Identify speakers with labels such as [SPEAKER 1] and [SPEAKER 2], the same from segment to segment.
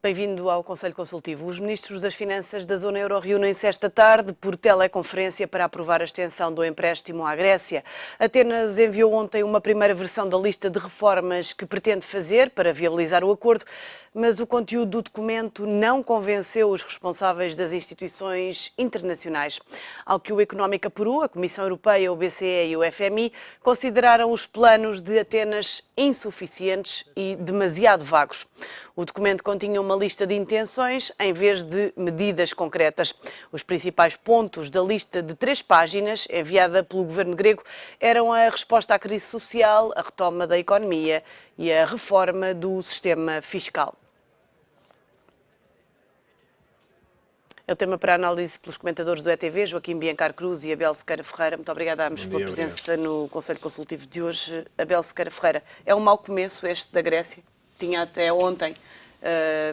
[SPEAKER 1] Bem-vindo ao Conselho Consultivo. Os ministros das Finanças da Zona Euro reúnem-se esta tarde por teleconferência para aprovar a extensão do empréstimo à Grécia. Atenas enviou ontem uma primeira versão da lista de reformas que pretende fazer para viabilizar o acordo, mas o conteúdo do documento não convenceu os responsáveis das instituições internacionais. Ao que o Económica Peru, a Comissão Europeia, o BCE e o FMI consideraram os planos de Atenas insuficientes e demasiado vagos. O documento continha uma lista de intenções em vez de medidas concretas. Os principais pontos da lista de 3 páginas, enviada pelo governo grego, eram a resposta à crise social, a retoma da economia e a reforma do sistema fiscal. É o tema para análise pelos comentadores do ETV, Joaquim Biancar Cruz e Abel Sequeira Ferreira. Muito obrigada a ambos pela presença no Conselho Consultivo de hoje. Abel Sequeira Ferreira, é um mau começo este da Grécia? Tinha até ontem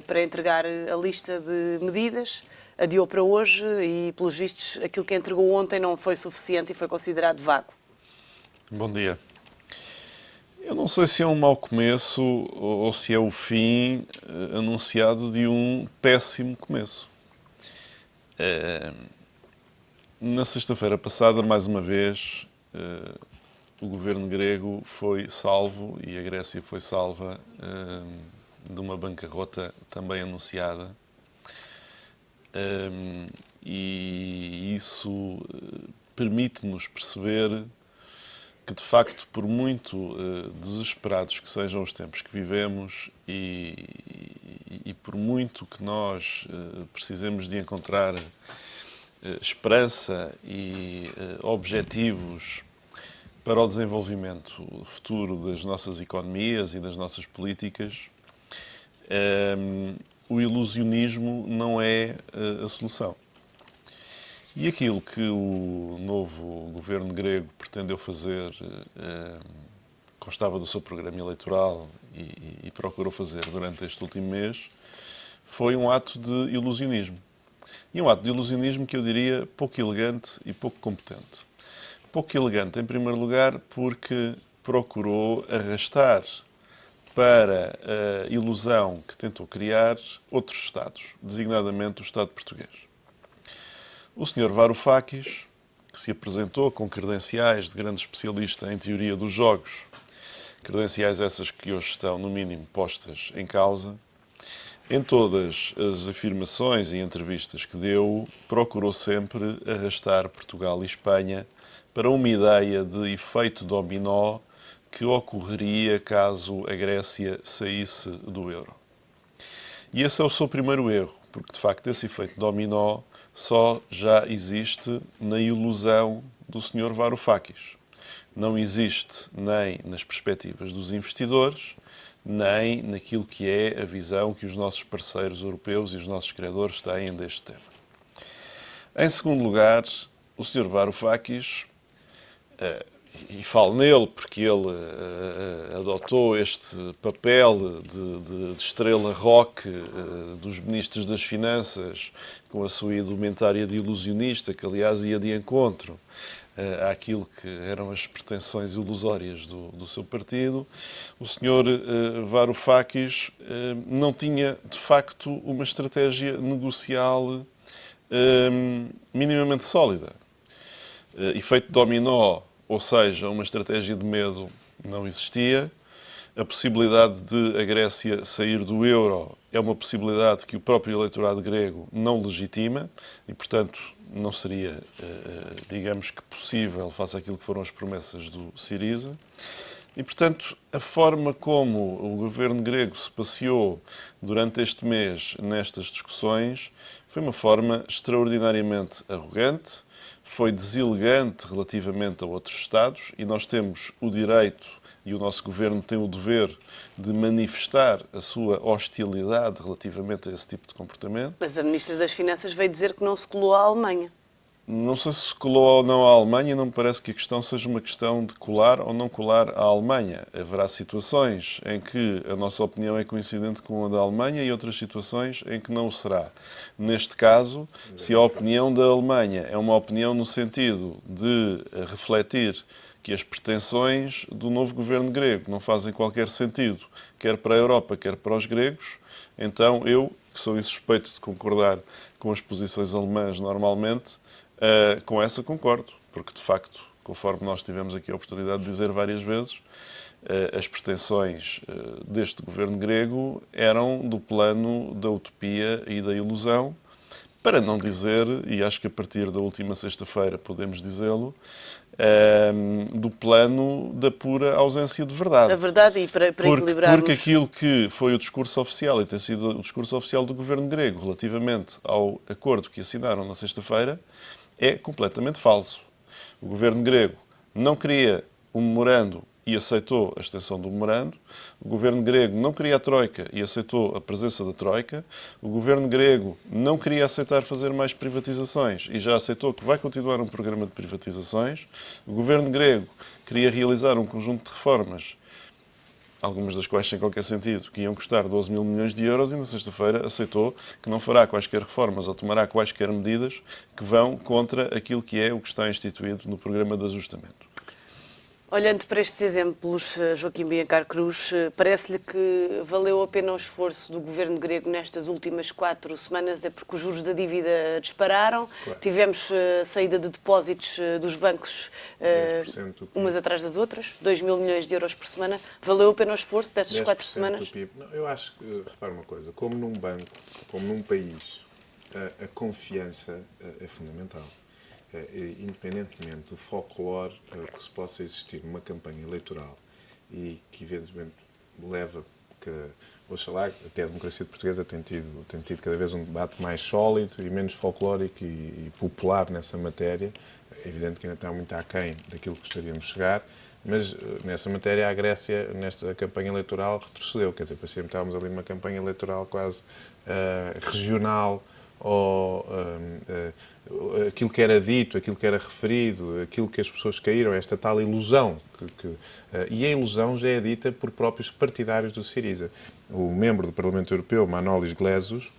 [SPEAKER 1] para entregar a lista de medidas, adiou para hoje e, pelos vistos, aquilo que entregou ontem não foi suficiente e foi considerado vago.
[SPEAKER 2] Bom dia. Eu não sei se é um mau começo ou se é o fim anunciado de um péssimo começo. Na sexta-feira passada, mais uma vez, o governo grego foi salvo e a Grécia foi salva de uma bancarrota também anunciada. E isso permite-nos perceber que, de facto, por muito desesperados que sejam os tempos que vivemos e por muito que nós precisemos de encontrar esperança e objetivos para o desenvolvimento futuro das nossas economias e das nossas políticas, o ilusionismo não é a solução. E aquilo que o novo governo grego pretendeu fazer, constava do seu programa eleitoral e procurou fazer durante este último mês, foi um ato de ilusionismo. E um ato de ilusionismo que eu diria pouco elegante e pouco competente. Pouco elegante, em primeiro lugar, porque procurou arrastar para a ilusão que tentou criar outros Estados, designadamente o Estado português. O Sr. Varoufakis, que se apresentou com credenciais de grande especialista em teoria dos jogos, credenciais essas que hoje estão, no mínimo, postas em causa, em todas as afirmações e entrevistas que deu, procurou sempre arrastar Portugal e Espanha para uma ideia de efeito dominó que ocorreria caso a Grécia saísse do euro. E esse é o seu primeiro erro, porque, de facto, esse efeito dominó só já existe na ilusão do Sr. Varoufakis. Não existe nem nas perspectivas dos investidores, nem naquilo que é a visão que os nossos parceiros europeus e os nossos credores têm deste tema. Em segundo lugar, o Sr. Varoufakis, e falo nele porque ele adotou este papel de estrela rock dos ministros das Finanças, com a sua indumentária de ilusionista, que aliás ia de encontro àquilo que eram as pretensões ilusórias do seu partido. O Sr. Varoufakis não tinha, de facto, uma estratégia negocial minimamente sólida. Efeito dominó, ou seja, uma estratégia de medo, não existia. A possibilidade de a Grécia sair do euro é uma possibilidade que o próprio eleitorado grego não legitima e, portanto, não seria, digamos que, possível face àquilo que foram as promessas do Syriza. E, portanto, a forma como o governo grego se passeou durante este mês nestas discussões foi uma forma extraordinariamente arrogante, foi deselegante relativamente a outros Estados e nós temos o direito e o nosso governo tem o dever de manifestar a sua hostilidade relativamente a esse tipo de comportamento.
[SPEAKER 1] Mas a Ministra das Finanças veio dizer que não se colou à Alemanha.
[SPEAKER 2] Não sei se colou ou não à Alemanha, não me parece que a questão seja uma questão de colar ou não colar à Alemanha. Haverá situações em que a nossa opinião é coincidente com a da Alemanha e outras situações em que não o será. Neste caso, se a opinião da Alemanha é uma opinião no sentido de refletir que as pretensões do novo governo grego não fazem qualquer sentido, quer para a Europa, quer para os gregos, então eu que sou insuspeito de concordar com as posições alemãs normalmente, com essa concordo, porque de facto, conforme nós tivemos aqui a oportunidade de dizer várias vezes, as pretensões deste governo grego eram do plano da utopia e da ilusão, para não dizer, e acho que a partir da última sexta-feira podemos dizê-lo, do plano da pura ausência de verdade.
[SPEAKER 1] A verdade, e para equilibrarmos...
[SPEAKER 2] Porque aquilo que foi o discurso oficial, e tem sido o discurso oficial do governo grego relativamente ao acordo que assinaram na sexta-feira, é completamente falso. O governo grego não queria um memorando e aceitou a extensão do memorando. O governo grego não queria a Troika e aceitou a presença da Troika. O governo grego não queria aceitar fazer mais privatizações e já aceitou que vai continuar um programa de privatizações. O governo grego queria realizar um conjunto de reformas, algumas das quais sem qualquer sentido, que iam custar 12 mil milhões de euros, e na sexta-feira aceitou que não fará quaisquer reformas ou tomará quaisquer medidas que vão contra aquilo que é o que está instituído no programa de ajustamento.
[SPEAKER 1] Olhando para estes exemplos, Joaquim Biancar Cruz, parece-lhe que valeu a pena o esforço do governo grego nestas últimas 4 semanas? É porque os juros da dívida dispararam, claro. Tivemos saída de depósitos dos bancos umas atrás das outras, 2 mil milhões de euros por semana. Valeu a pena o esforço destas 4 semanas?
[SPEAKER 3] Não, eu acho que, repara uma coisa, como num banco, como num país, a confiança é fundamental. Independentemente do folclore que se possa existir numa campanha eleitoral e que eventualmente leva que, oxalá, até a democracia portuguesa tem tido cada vez um debate mais sólido e menos folclórico e popular nessa matéria. É evidente que ainda está muito aquém daquilo que gostaríamos de chegar, mas nessa matéria a Grécia, nesta campanha eleitoral, retrocedeu. Quer dizer, parecia que estávamos ali numa campanha eleitoral quase regional, ou aquilo que era dito, aquilo que era referido, aquilo que as pessoas caíram, esta tal ilusão. E a ilusão já é dita por próprios partidários do Syriza. O membro do Parlamento Europeu, Manolis Glezos,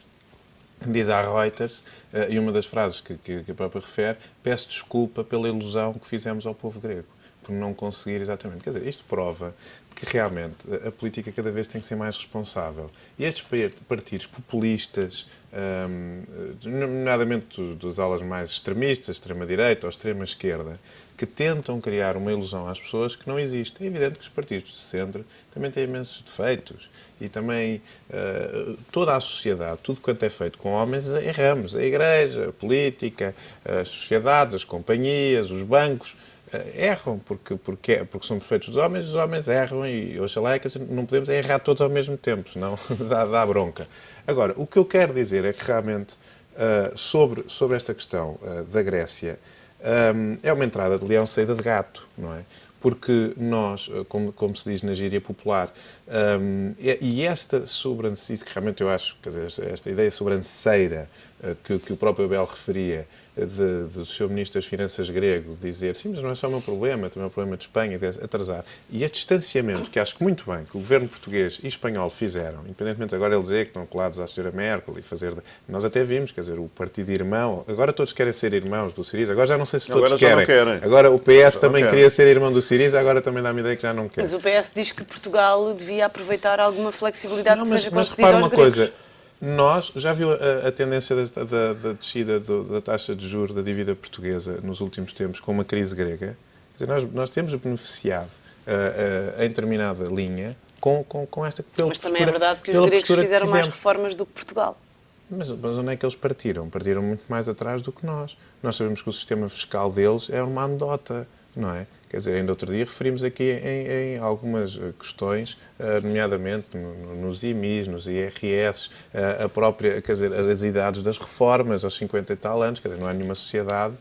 [SPEAKER 3] diz à Reuters, e uma das frases que a própria refere, peço desculpa pela ilusão que fizemos ao povo grego, por não conseguir exatamente. Quer dizer, isto prova que realmente a política cada vez tem que ser mais responsável. E estes partidos populistas, nomeadamente dos alas mais extremistas, extrema-direita ou extrema-esquerda, que tentam criar uma ilusão às pessoas que não existe. É evidente que os partidos de centro também têm imensos defeitos. E também toda a sociedade, tudo quanto é feito com homens, erramos. A igreja, a política, as sociedades, as companhias, os bancos, erram, porque somos feitos dos homens, os homens erram e, oxalá, não podemos errar todos ao mesmo tempo, senão dá bronca. Agora, o que eu quero dizer é que realmente, sobre esta questão da Grécia, é uma entrada de leão, saída de gato, não é? Porque nós, como se diz na gíria popular, e esta sobranceira, que realmente eu acho, quer dizer, esta ideia sobranceira que o próprio Abel referia, do Sr. Ministro das Finanças grego, dizer sim, mas não é só o meu problema, também é o problema de Espanha, de atrasar. E este distanciamento, que acho que muito bem que o governo português e espanhol fizeram, independentemente agora ele dizer que estão colados à Sra. Merkel e fazer... Nós até vimos, quer dizer, o partido irmão, agora todos querem ser irmãos do Syriza, agora já não sei se todos querem. Agora o PS também queria ser irmão do Syriza, agora também dá-me ideia que já não quer.
[SPEAKER 1] Mas o PS diz que Portugal devia aproveitar alguma flexibilidade que seja concedida
[SPEAKER 3] repara
[SPEAKER 1] aos
[SPEAKER 3] uma
[SPEAKER 1] gregos.
[SPEAKER 3] Coisa, nós, já viu a tendência da descida da taxa de juros da dívida portuguesa nos últimos tempos com uma crise grega? Quer dizer, nós temos beneficiado em determinada linha com esta pela
[SPEAKER 1] Mas também é verdade que os gregos fizeram mais reformas do que Portugal.
[SPEAKER 3] Mas onde é que eles partiram? Partiram muito mais atrás do que nós. Nós sabemos que o sistema fiscal deles é uma anedota, não é? Quer dizer, ainda outro dia referimos aqui em algumas questões, nomeadamente nos IMIs, nos IRS, a própria, quer dizer, as idades das reformas aos 50 e tal anos, quer dizer, não há nenhuma sociedade,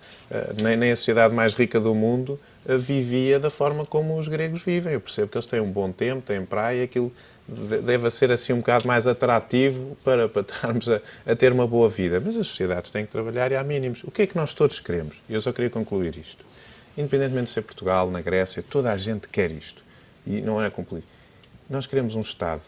[SPEAKER 3] nem a sociedade mais rica do mundo vivia da forma como os gregos vivem. Eu percebo que eles têm um bom tempo, têm praia, aquilo deve ser assim um bocado mais atrativo para estarmos a ter uma boa vida. Mas as sociedades têm que trabalhar e há mínimos. O que é que nós todos queremos? E eu só queria concluir isto. Independentemente de ser Portugal, na Grécia, toda a gente quer isto. E não é cumprir. Nós queremos um Estado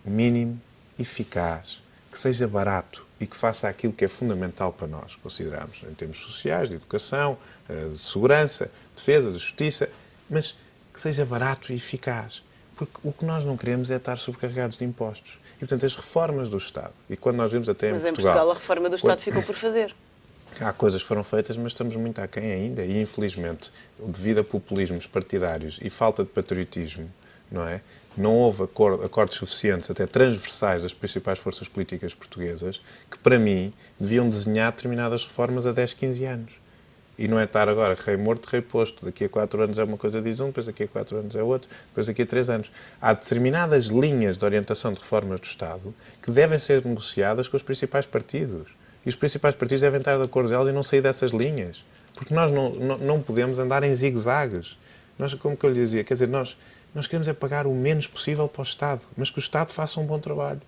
[SPEAKER 3] mínimo, eficaz, que seja barato e que faça aquilo que é fundamental para nós, consideramos, em termos sociais, de educação, de segurança, de defesa, de justiça, mas que seja barato e eficaz. Porque o que nós não queremos é estar sobrecarregados de impostos. E, portanto, as reformas do Estado, e quando nós vimos até
[SPEAKER 1] Mas em Portugal a reforma do Estado ficou por fazer.
[SPEAKER 3] Há coisas que foram feitas, mas estamos muito aquém ainda. E, infelizmente, devido a populismos partidários e falta de patriotismo, não é? Não houve acordos suficientes, até transversais, das principais forças políticas portuguesas, que, para mim, deviam desenhar determinadas reformas a 10, 15 anos. E não é estar agora rei morto, rei posto. Daqui a 4 anos é uma coisa, diz um, depois daqui a 4 anos é outro, depois daqui a 3 anos. Há determinadas linhas de orientação de reformas do Estado que devem ser negociadas com os principais partidos. E os principais partidos devem estar de acordo com elas e não sair dessas linhas. Porque nós não podemos andar em zigue-zagues. Nós, como que eu lhe dizia, quer dizer, nós queremos é pagar o menos possível para o Estado, mas que o Estado faça um bom trabalho.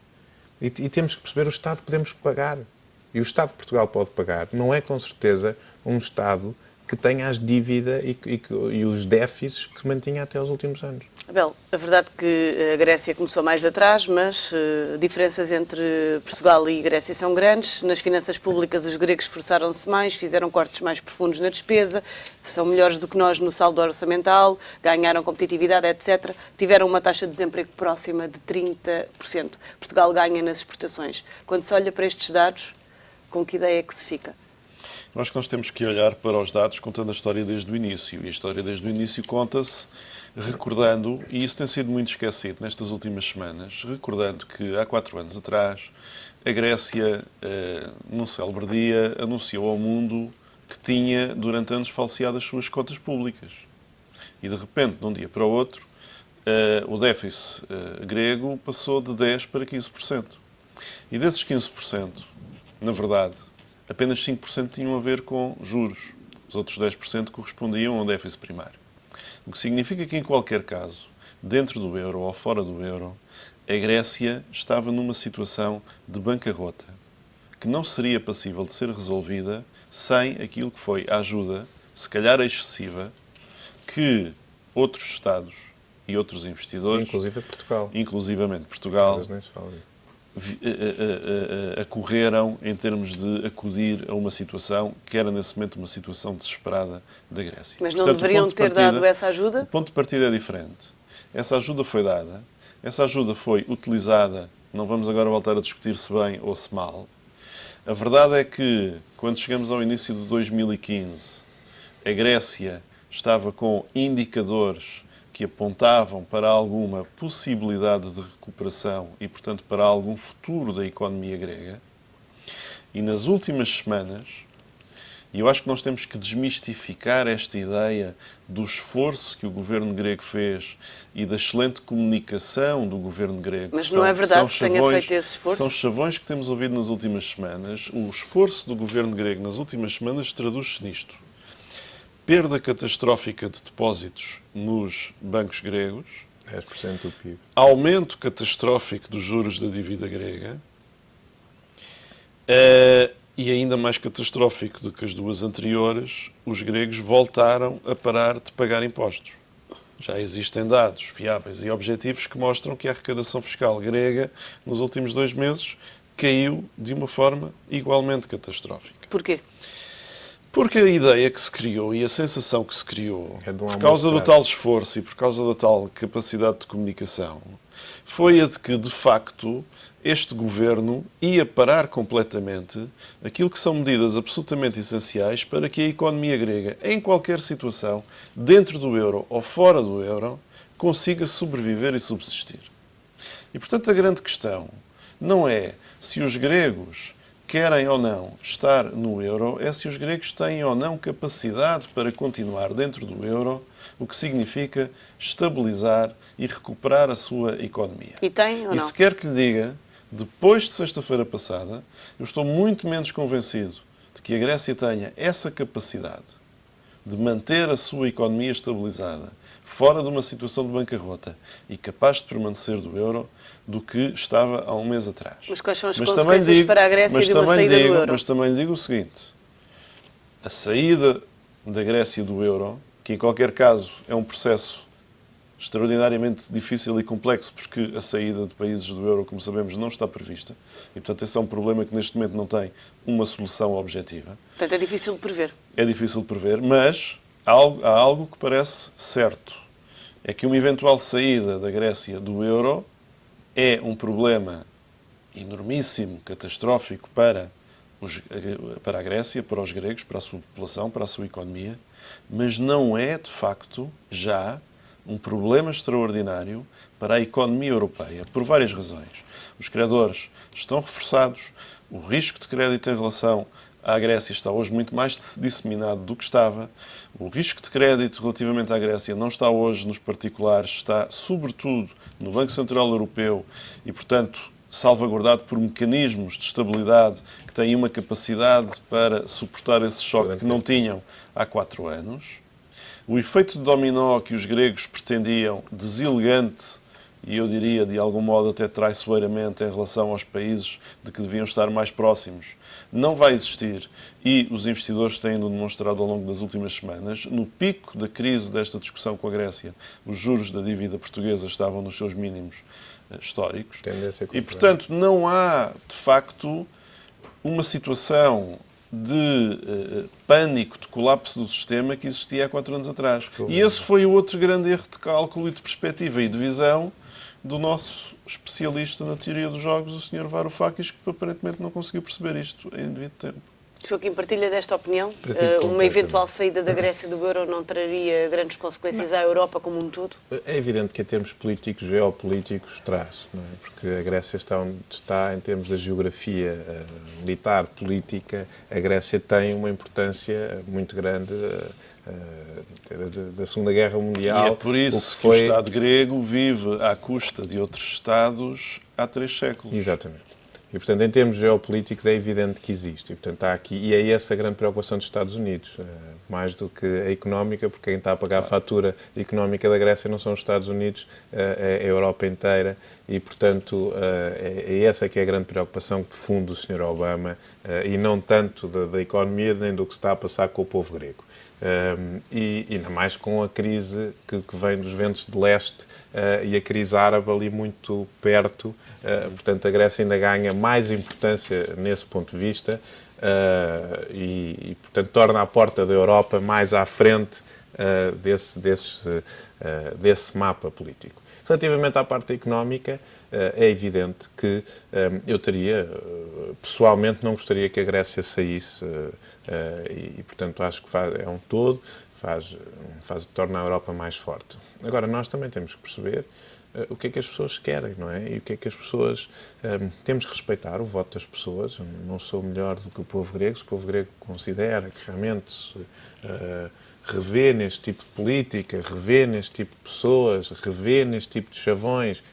[SPEAKER 3] E temos que perceber o Estado que podemos pagar. E o Estado que Portugal pode pagar não é, com certeza, um Estado que tenha as dívidas e os déficits que mantinha até aos últimos anos.
[SPEAKER 1] Abel, a verdade é que a Grécia começou mais atrás, mas diferenças entre Portugal e Grécia são grandes. Nas finanças públicas os gregos esforçaram-se mais, fizeram cortes mais profundos na despesa, são melhores do que nós no saldo orçamental, ganharam competitividade, etc. Tiveram uma taxa de desemprego próxima de 30%. Portugal ganha nas exportações. Quando se olha para estes dados, com que ideia é que se fica?
[SPEAKER 2] Eu acho que nós temos que olhar para os dados contando a história desde o início. E a história desde o início conta-se recordando, e isso tem sido muito esquecido nestas últimas semanas, recordando que há 4 anos atrás a Grécia, num célebre dia, anunciou ao mundo que tinha durante anos falseado as suas contas públicas. E de repente, de um dia para o outro, o déficit grego passou de 10% para 15%. E desses 15%, na verdade, apenas 5% tinham a ver com juros. Os outros 10% correspondiam ao déficit primário. O que significa que, em qualquer caso, dentro do euro ou fora do euro, a Grécia estava numa situação de bancarrota que não seria passível de ser resolvida sem aquilo que foi a ajuda, se calhar excessiva, que outros Estados e outros investidores, inclusivamente Portugal, acorreram em termos de acudir a uma situação que era nesse momento uma situação desesperada da Grécia.
[SPEAKER 1] Mas não deveriam ter dado essa ajuda?
[SPEAKER 2] O ponto de partida é diferente. Essa ajuda foi dada, essa ajuda foi utilizada, não vamos agora voltar a discutir se bem ou se mal. A verdade é que, quando chegamos ao início de 2015, a Grécia estava com indicadores que apontavam para alguma possibilidade de recuperação e, portanto, para algum futuro da economia grega. E nas últimas semanas, e eu acho que nós temos que desmistificar esta ideia do esforço que o governo grego fez e da excelente comunicação do governo grego.
[SPEAKER 1] Mas não é verdade que tenha feito esse esforço?
[SPEAKER 2] São chavões que temos ouvido nas últimas semanas. O esforço do governo grego nas últimas semanas traduz-se nisto: perda catastrófica de depósitos nos bancos gregos,
[SPEAKER 3] 10% do PIB.
[SPEAKER 2] Aumento catastrófico dos juros da dívida grega e, ainda mais catastrófico do que as duas anteriores, os gregos voltaram a parar de pagar impostos. Já existem dados fiáveis e objetivos que mostram que a arrecadação fiscal grega, nos últimos 2 meses, caiu de uma forma igualmente catastrófica.
[SPEAKER 1] Porquê?
[SPEAKER 2] Porque a ideia que se criou e a sensação que se criou, por causa do tal esforço e por causa da tal capacidade de comunicação, foi a de que, de facto, este governo ia parar completamente aquilo que são medidas absolutamente essenciais para que a economia grega, em qualquer situação, dentro do euro ou fora do euro, consiga sobreviver e subsistir. E, portanto, a grande questão não é se os gregos querem ou não estar no euro, é se os gregos têm ou não capacidade para continuar dentro do euro, o que significa estabilizar e recuperar a sua economia.
[SPEAKER 1] E tem ou não?
[SPEAKER 2] E se quer que lhe diga, depois de sexta-feira passada, eu estou muito menos convencido de que a Grécia tenha essa capacidade de manter a sua economia estabilizada, fora de uma situação de bancarrota e capaz de permanecer do euro, do que estava há um mês atrás.
[SPEAKER 1] Mas quais são as consequências para a Grécia de uma saída do euro?
[SPEAKER 2] Mas também lhe digo o seguinte: a saída da Grécia do euro, que em qualquer caso é um processo extraordinariamente difícil e complexo, porque a saída de países do euro, como sabemos, não está prevista. E, portanto, esse é um problema que neste momento não tem uma solução objetiva.
[SPEAKER 1] Portanto, é difícil de prever.
[SPEAKER 2] É difícil de prever, mas há algo que parece certo. é que uma eventual saída da Grécia do euro é um problema enormíssimo, catastrófico para a Grécia, para os gregos, para a sua população, para a sua economia, mas não é, de facto, já um problema extraordinário para a economia europeia, por várias razões. Os credores estão reforçados, o risco de crédito em relação à Grécia está hoje muito mais disseminado do que estava, o risco de crédito relativamente à Grécia não está hoje nos particulares, está sobretudo no Banco Central Europeu e, portanto, salvaguardado por mecanismos de estabilidade que têm uma capacidade para suportar esse choque que não tinham há 4 anos. O efeito de dominó que os gregos pretendiam, deselegante, e eu diria de algum modo até traiçoeiramente em relação aos países de que deviam estar mais próximos, não vai existir e os investidores têm-no demonstrado ao longo das últimas semanas. No pico da crise desta discussão com a Grécia, os juros da dívida portuguesa estavam nos seus mínimos históricos. E, portanto, não há, de facto, uma situação de pânico, de colapso do sistema que existia há 4 anos atrás. E esse foi o outro grande erro de cálculo e de perspectiva e de visão do nosso especialista na teoria dos jogos, o Sr. Varoufakis, que aparentemente não conseguiu perceber isto em devido tempo.
[SPEAKER 1] Joaquim, partilha desta opinião? Uma eventual saída da Grécia do euro não traria grandes consequências à Europa como um todo?
[SPEAKER 3] É evidente que em termos políticos, geopolíticos, traz, não é? Porque a Grécia está onde está em termos da geografia militar, política. A Grécia tem uma importância muito grande da Segunda Guerra Mundial.
[SPEAKER 2] E é por isso que o Estado grego vive à custa de outros Estados há 3 séculos.
[SPEAKER 3] Exatamente. E, portanto, em termos geopolíticos é evidente que existe. E, portanto, há aqui, e é essa a grande preocupação dos Estados Unidos, mais do que a económica, porque quem está a pagar a fatura económica da Grécia não são os Estados Unidos, é a Europa inteira. E, portanto, é essa que é a grande preocupação de fundo do Sr. Obama, e não tanto da economia, nem do que se está a passar com o povo grego. E ainda mais com a crise que vem dos ventos de leste e a crise árabe ali muito perto. Portanto, a Grécia ainda ganha mais importância nesse ponto de vista e portanto, torna a porta da Europa mais à frente desse mapa político. Relativamente à parte económica, é evidente que eu pessoalmente não gostaria que a Grécia saísse e, portanto, acho que é um todo, torna a Europa mais forte. Agora, nós também temos que perceber o que é que as pessoas querem, não é? E o que é que as pessoas... temos que respeitar o voto das pessoas. Eu não sou melhor do que o povo grego. Se o povo grego considera que realmente se revê neste tipo de política, revê neste tipo de pessoas, revê neste tipo de chavões,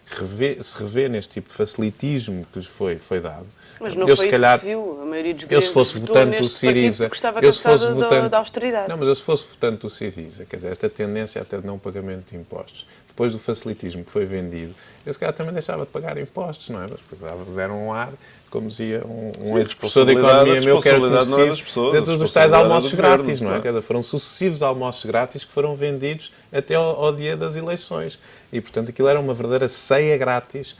[SPEAKER 3] se revê neste tipo de facilitismo que lhes foi dado.
[SPEAKER 1] Mas não foi isso que se viu. A maioria dos gregos
[SPEAKER 3] se fosse votante do Syriza,
[SPEAKER 1] da austeridade.
[SPEAKER 3] Não, mas eu se fosse votante do Syriza, quer dizer, esta tendência até de não pagamento de impostos, depois do facilitismo que foi vendido, eu se calhar também deixava de pagar impostos, não é? Porque deram um ar, como dizia um ex-professor de economia meu, que era conhecido, dentro dos tais almoços grátis, não é? Quer dizer, foram sucessivos almoços grátis que foram vendidos até ao dia das eleições. E, portanto, aquilo era uma verdadeira ceia grátis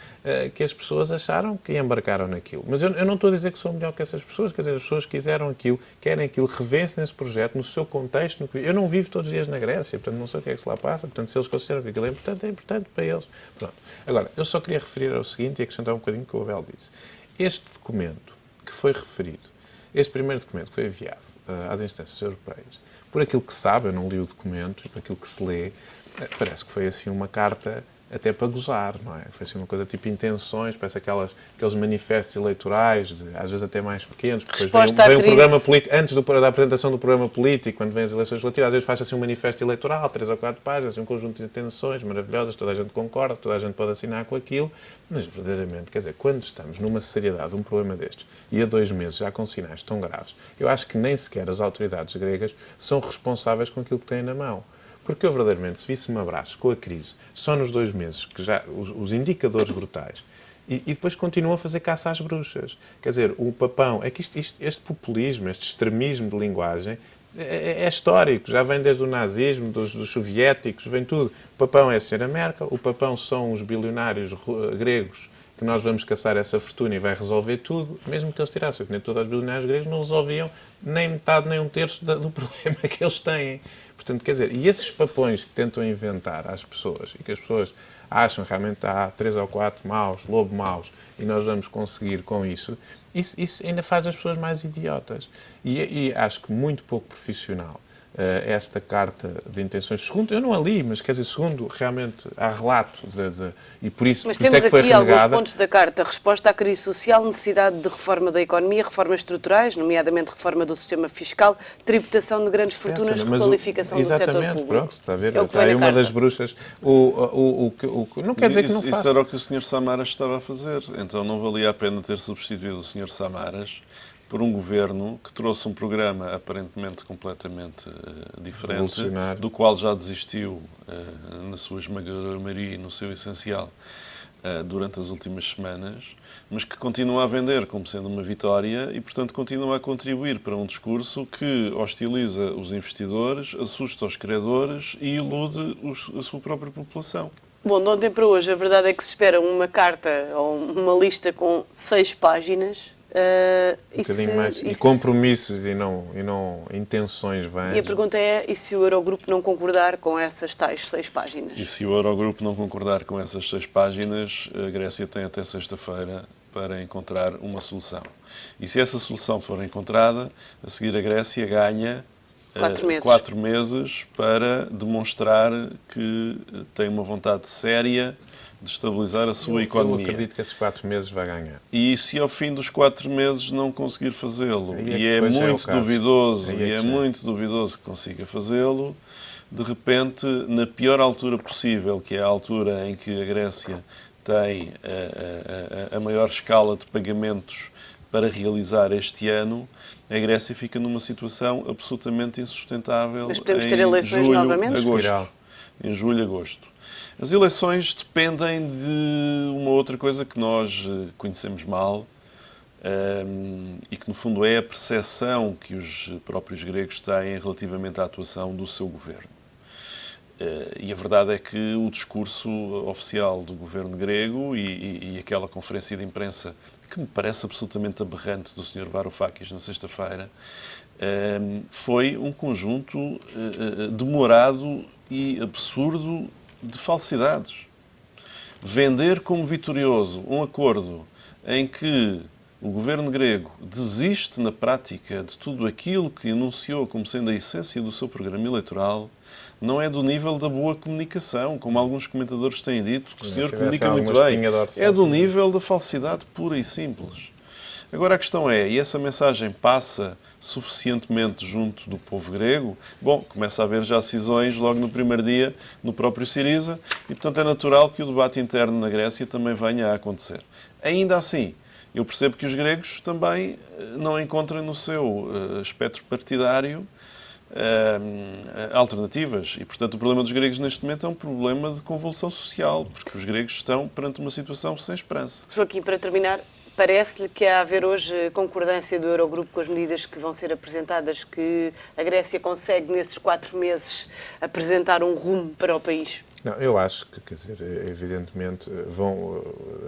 [SPEAKER 3] que as pessoas acharam que embarcaram naquilo. Mas eu não estou a dizer que sou melhor que essas pessoas, quer dizer, as pessoas quiseram aquilo, querem aquilo, revêem-se nesse projeto, no seu contexto. Eu não vivo todos os dias na Grécia, portanto, não sei o que é que se lá passa. Portanto, se eles consideram que aquilo é importante para eles. Pronto. Agora, eu só queria referir ao seguinte e acrescentar um bocadinho o que o Abel disse. Este documento que foi referido, este primeiro documento que foi enviado às instâncias europeias, por aquilo que se sabe, eu não li o documento, e por aquilo que se lê, parece que foi assim uma carta até para gozar, não é? Foi assim uma coisa tipo intenções, parece aqueles manifestos eleitorais, às vezes até mais pequenos, porque depois vem um programa político, antes da apresentação do programa político, quando vem as eleições legislativas, às vezes faz assim um manifesto eleitoral, 3 ou 4 páginas, assim, um conjunto de intenções maravilhosas, toda a gente concorda, toda a gente pode assinar com aquilo, mas verdadeiramente, quer dizer, quando estamos numa seriedade, um problema destes, e há 2 meses já com sinais tão graves, eu acho que nem sequer as autoridades gregas são responsáveis com aquilo que têm na mão. Porque eu, verdadeiramente, se visse-me abraços com a crise, só nos 2 meses, que já os indicadores brutais, e depois continuam a fazer caça às bruxas. Quer dizer, o papão... É que este populismo, este extremismo de linguagem, é histórico. Já vem desde o nazismo, dos soviéticos, vem tudo. O papão é a Sra. Merkel, o papão são os bilionários gregos, que nós vamos caçar essa fortuna e vai resolver tudo, mesmo que eles tirassem o dinheiro todo aos bilionários gregos, não resolviam nem metade, nem 1/3 do problema que eles têm. Portanto, quer dizer, e esses papões que tentam inventar às pessoas e que as pessoas acham realmente há 3 ou 4 maus, lobo maus, e nós vamos conseguir com isso, isso ainda faz as pessoas mais idiotas. E acho que muito pouco profissional esta carta de intenções, segundo, eu não a li, mas quer dizer, segundo realmente há relato e por isso,
[SPEAKER 1] mas
[SPEAKER 3] por isso
[SPEAKER 1] temos
[SPEAKER 3] é que foi
[SPEAKER 1] aqui
[SPEAKER 3] renegada.
[SPEAKER 1] alguns pontos da carta: resposta à crise social, necessidade de reforma da economia, reformas estruturais, nomeadamente reforma do sistema fiscal, tributação de grandes fortunas, requalificação do setor público.
[SPEAKER 3] Exatamente, pronto, está a ver,
[SPEAKER 1] É
[SPEAKER 3] está aí uma das bruxas. Não quer dizer que não faça.
[SPEAKER 2] Isso era o que o Sr. Samaras estava a fazer, então não valia a pena ter substituído o Sr. Samaras por um governo que trouxe um programa aparentemente completamente diferente, do qual já desistiu na sua esmagadora maioria e no seu essencial durante as últimas semanas, mas que continua a vender como sendo uma vitória e, portanto, continua a contribuir para um discurso que hostiliza os investidores, assusta os credores e ilude a sua própria população.
[SPEAKER 1] Bom, de ontem para hoje, a verdade é que se espera uma carta ou uma lista com 6 páginas.
[SPEAKER 3] E compromissos e não intenções vãs.
[SPEAKER 1] E a pergunta é, e se o Eurogrupo não concordar com essas tais 6 páginas?
[SPEAKER 2] E se o Eurogrupo não concordar com essas 6 páginas, a Grécia tem até sexta-feira para encontrar uma solução. E se essa solução for encontrada, a seguir a Grécia ganha 4 meses para demonstrar que tem uma vontade séria de estabilizar a sua economia.
[SPEAKER 3] Eu acredito que esses 4 meses vai ganhar.
[SPEAKER 2] E se ao fim dos 4 meses não conseguir fazê-lo, e é muito duvidoso que consiga fazê-lo, de repente, na pior altura possível, que é a altura em que a Grécia tem a maior escala de pagamentos para realizar este ano, a Grécia fica numa situação absolutamente insustentável.
[SPEAKER 1] Mas podemos ter eleições novamente?
[SPEAKER 2] Em julho, agosto. As eleições dependem de uma outra coisa que nós conhecemos mal e que, no fundo, é a percepção que os próprios gregos têm relativamente à atuação do seu governo. E a verdade é que o discurso oficial do governo grego e aquela conferência de imprensa, que me parece absolutamente aberrante, do Sr. Varoufakis na sexta-feira, foi um conjunto demorado e absurdo de falsidades. Vender como vitorioso um acordo em que o governo grego desiste na prática de tudo aquilo que anunciou como sendo a essência do seu programa eleitoral não é do nível da boa comunicação, como alguns comentadores têm dito, que o senhor comunica muito bem. É do nível da falsidade pura e simples. Agora a questão é, e essa mensagem passa suficientemente junto do povo grego? Bom, começa a haver já cisões logo no primeiro dia no próprio Siriza e, portanto, é natural que o debate interno na Grécia também venha a acontecer. Ainda assim, eu percebo que os gregos também não encontram no seu espectro partidário alternativas e, portanto, o problema dos gregos neste momento é um problema de convulsão social, porque os gregos estão perante uma situação sem esperança.
[SPEAKER 1] Joaquim, para terminar, parece-lhe que há a haver hoje concordância do Eurogrupo com as medidas que vão ser apresentadas, que a Grécia consegue, nesses 4 meses, apresentar um rumo para o país?
[SPEAKER 3] Não, eu acho que, quer dizer, evidentemente,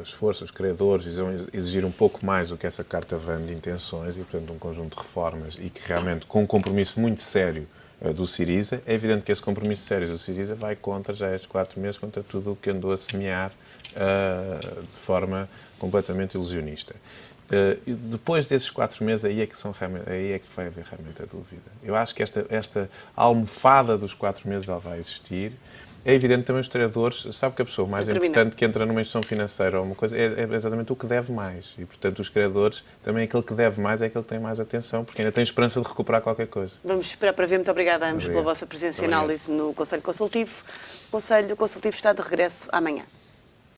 [SPEAKER 3] as forças, os credores, vão exigir um pouco mais do que essa carta vã de intenções e, portanto, um conjunto de reformas e que realmente, com um compromisso muito sério do Siriza, é evidente que esse compromisso sério do Siriza vai contra, já estes 4 meses, contra tudo o que andou a semear de forma completamente ilusionista. E depois desses 4 meses, aí é que vai haver realmente a dúvida. Eu acho que esta almofada dos 4 meses ela vai existir. É evidente também os treinadores, sabe que a pessoa mais importante que entra numa instituição financeira ou uma coisa é exatamente o que deve mais. E, portanto, os criadores, também aquele que deve mais é aquele que tem mais atenção, porque ainda tem esperança de recuperar qualquer coisa.
[SPEAKER 1] Vamos esperar para ver. Muito obrigada a ambos pela vossa presença e análise no Conselho Consultivo. O Conselho Consultivo está de regresso amanhã.